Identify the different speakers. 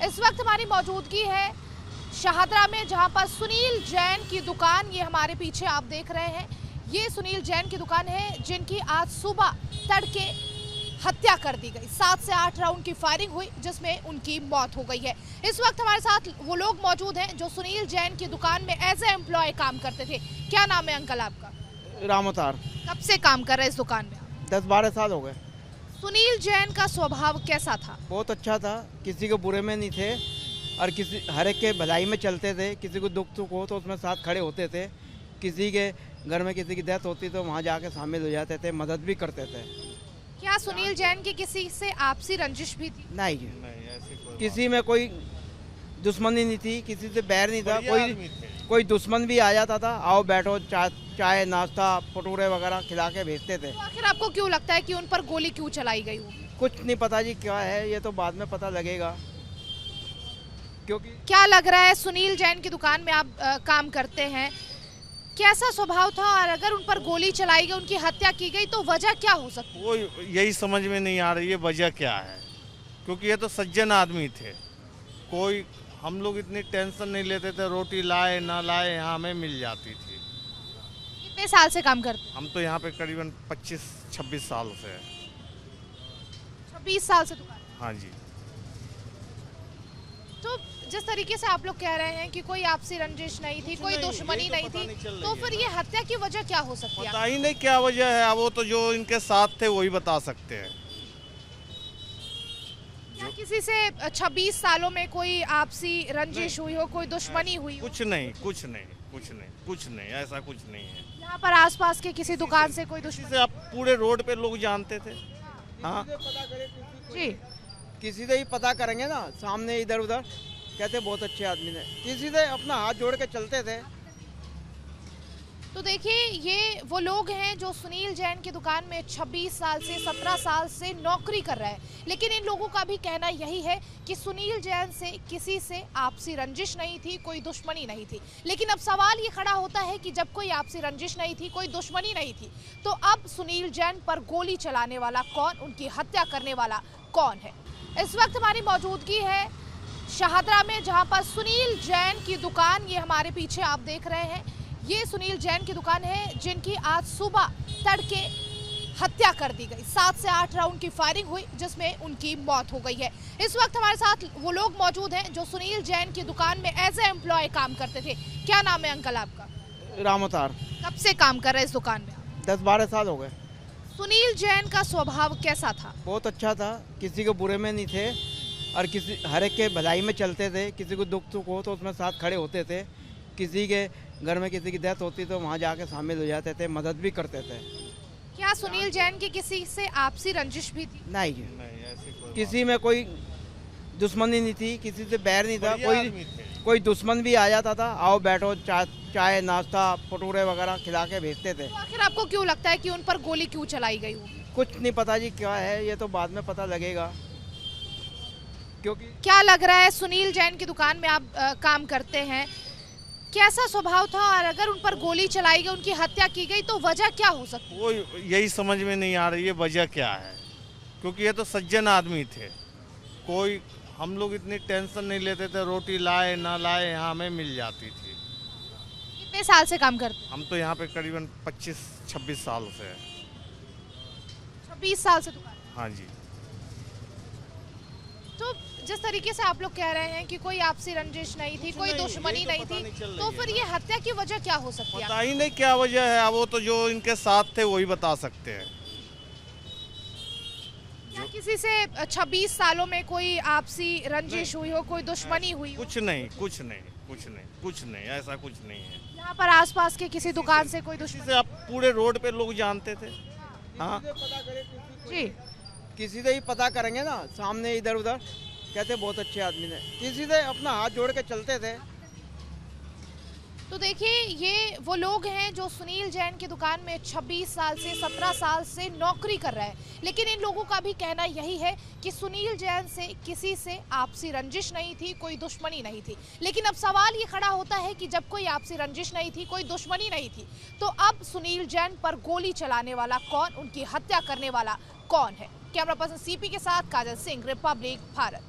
Speaker 1: इस वक्त हमारी मौजूदगी है शाहदरा में, जहां पर सुनील जैन की दुकान, ये हमारे पीछे आप देख रहे हैं, ये सुनील जैन की दुकान है जिनकी आज सुबह तड़के हत्या कर दी गई। 7 से 8 राउंड की फायरिंग हुई जिसमें उनकी मौत हो गई है। इस वक्त हमारे साथ वो लोग मौजूद हैं जो सुनील जैन की दुकान में एज ए एम्प्लॉय काम करते थे। क्या नाम है अंकल आपका?
Speaker 2: रामोतार।
Speaker 1: कब से काम कर रहे हैं इस दुकान में?
Speaker 2: 10-12 साल हो गए।
Speaker 1: सुनील जैन का स्वभाव कैसा था?
Speaker 2: बहुत अच्छा था, किसी के बुरे में नहीं थे और किसी हर एक के भलाई में चलते थे। किसी को दुख सुख हो तो उसमें साथ खड़े होते थे। किसी के घर में किसी की डेथ होती तो वहाँ जाके शामिल हो जाते थे, मदद भी करते थे।
Speaker 1: क्या सुनील जैन की किसी से आपसी रंजिश भी थी?
Speaker 2: नहीं, किसी में कोई दुश्मनी नहीं थी, किसी से बैर नहीं था। कोई दुश्मन भी आ जाता था, आओ बैठो, चाय नाश्ता भटूरे वगैरह खिला के भेजते थे।
Speaker 1: तो आखिर आपको क्यों लगता है कि उन पर गोली क्यों चलाई गई होगी?
Speaker 2: कुछ नहीं पता जी क्या है, ये तो बाद में पता लगेगा। क्योंकि
Speaker 1: क्या लग रहा है, सुनील जैन की दुकान में आप काम करते हैं, कैसा स्वभाव था और अगर उन पर गोली चलाई गई, उनकी हत्या की गई तो वजह क्या हो सकती है?
Speaker 3: वो यही समझ में नहीं आ रही है वजह क्या है, क्योंकि ये तो सज्जन आदमी थे। कोई हम लोग इतनी टेंशन नहीं लेते थे, रोटी लाए ना लाए यहाँ हमें मिल जाती थी।
Speaker 1: कितने साल से काम करते हैं?
Speaker 3: हम तो यहाँ पे करीबन 25-26 साल से है।
Speaker 1: 26 साल से दुकान।
Speaker 3: हाँ जी।
Speaker 1: तो जिस तरीके से आप लोग कह रहे हैं कि कोई आपसी रंजिश नहीं थी, कोई दुश्मनी नहीं थी, तो फिर ये हत्या की वजह क्या हो सकती है?
Speaker 3: पता ही नहीं क्या वजह है, वो तो जो इनके साथ थे वही बता सकते हैं।
Speaker 1: क्या किसी से 26 सालों में कोई आपसी रंजिश हुई हो, कोई दुश्मनी हुई हो?
Speaker 3: कुछ नहीं, ऐसा कुछ नहीं है।
Speaker 1: यहाँ पर आसपास के किसी दुकान से कोई दुश्मनी?
Speaker 3: से आप पूरे रोड पे लोग जानते थे। हाँ
Speaker 1: जी,
Speaker 2: किसी से ही पता करेंगे ना, सामने इधर उधर कहते बहुत अच्छे आदमी ने, किसी से अपना हाथ जोड़ के चलते थे।
Speaker 1: तो देखिए ये वो लोग हैं जो सुनील जैन की दुकान में 26 साल से 17 साल से नौकरी कर रहे हैं, लेकिन इन लोगों का भी कहना यही है कि सुनील जैन से किसी से आपसी रंजिश नहीं थी, कोई दुश्मनी नहीं थी। लेकिन अब सवाल ये खड़ा होता है कि जब कोई आपसी रंजिश नहीं थी, कोई दुश्मनी नहीं थी, तो अब सुनील जैन पर गोली चलाने वाला कौन, उनकी हत्या करने वाला कौन है? इस वक्त हमारी मौजूदगी है शाहदरा में, जहां पर सुनील जैन की दुकान, ये हमारे पीछे आप देख रहे हैं, ये सुनील जैन की दुकान है जिनकी आज सुबह तड़के हत्या कर दी गई। 7 से 8 राउंड की फायरिंग हुई जिसमें उनकी मौत हो गई है। इस वक्त हमारे साथ वो लोग मौजूद हैं जो सुनील जैन की दुकान में एज ए एम्प्लॉय काम करते थे। क्या नाम है अंकल आपका?
Speaker 2: रामोतार।
Speaker 1: कब से काम कर रहे हैं इस दुकान में?
Speaker 2: 10-12 साल हो गए।
Speaker 1: सुनील जैन का स्वभाव कैसा था?
Speaker 2: बहुत अच्छा था, किसी के बुरे में नहीं थे और किसी हर एक के भलाई में चलते थे। किसी को दुख सुख हो तो उसमें साथ खड़े होते थे। किसी के घर में किसी की डेथ होती तो वहाँ जाके शामिल हो जाते थे, मदद भी करते थे।
Speaker 1: क्या सुनील जैन की किसी से आपसी रंजिश भी थी?
Speaker 2: नहीं, किसी में कोई दुश्मनी नहीं थी, किसी से बैर नहीं था। कोई दुश्मन भी आ जाता था, आओ बैठो, चाय नाश्ता भटूरे वगैरह खिला के भेजते थे।
Speaker 1: तो आखिर आपको क्यों लगता है कि उन पर गोली क्यों चलाई गई होगी?
Speaker 2: कुछ नहीं पता जी क्या है, ये तो बाद में पता लगेगा। क्योंकि
Speaker 1: क्या लग रहा है, सुनील जैन की दुकान में आप काम करते हैं, कैसा स्वभाव था और अगर उन पर गोली चलाई गई, उनकी हत्या की गई तो वजह क्या हो सकती है?
Speaker 3: वो यही समझ में नहीं आ रही है वजह क्या है, क्योंकि ये तो सज्जन आदमी थे। कोई हम लोग इतनी टेंशन नहीं लेते थे, रोटी लाए ना लाए यहाँ हमें मिल जाती थी।
Speaker 1: कितने साल से काम करते हैं?
Speaker 3: हम तो यहाँ पे करीबन 25-26 साल से है।
Speaker 1: 26 साल से दुकान।
Speaker 3: हाँ जी।
Speaker 1: तो जिस तरीके से आप लोग कह रहे हैं कि कोई आपसी रंजिश नहीं थी, कोई दुश्मनी नहीं थी, तो फिर ये हत्या की वजह क्या हो सकती है?
Speaker 3: पता ही नहीं क्या वजह है, वो तो जो इनके साथ थे वही बता सकते हैं।
Speaker 1: क्या किसी से 26 सालों में कोई आपसी रंजिश हुई हो, कोई दुश्मनी हुई हो?
Speaker 3: कुछ नहीं, ऐसा कुछ नहीं है।
Speaker 1: यहाँ पर आसपास के किसी दुकान से कोई दुश्मनी?
Speaker 3: से आप पूरे रोड पे लोग जानते थे। हाँ
Speaker 1: जी,
Speaker 2: किसी से ही पता करेंगे ना, सामने इधर उधर कहते बहुत अच्छे आदमी ने, किसी से अपना हाथ जोड़ के चलते थे।
Speaker 1: तो देखिए ये वो लोग हैं जो सुनील जैन की दुकान में 26 साल से 17 साल से नौकरी कर रहे हैं, लेकिन इन लोगों का भी कहना यही है कि सुनील जैन से किसी से आपसी रंजिश नहीं थी, कोई दुश्मनी नहीं थी। लेकिन अब सवाल ये खड़ा होता है कि जब कोई आपसी रंजिश नहीं थी, कोई दुश्मनी नहीं थी, तो अब सुनील जैन पर गोली चलाने वाला कौन, उनकी हत्या करने वाला कौन है? कैमरा पर्सन सीपी के साथ काजल सिंह, रिपब्लिक भारत।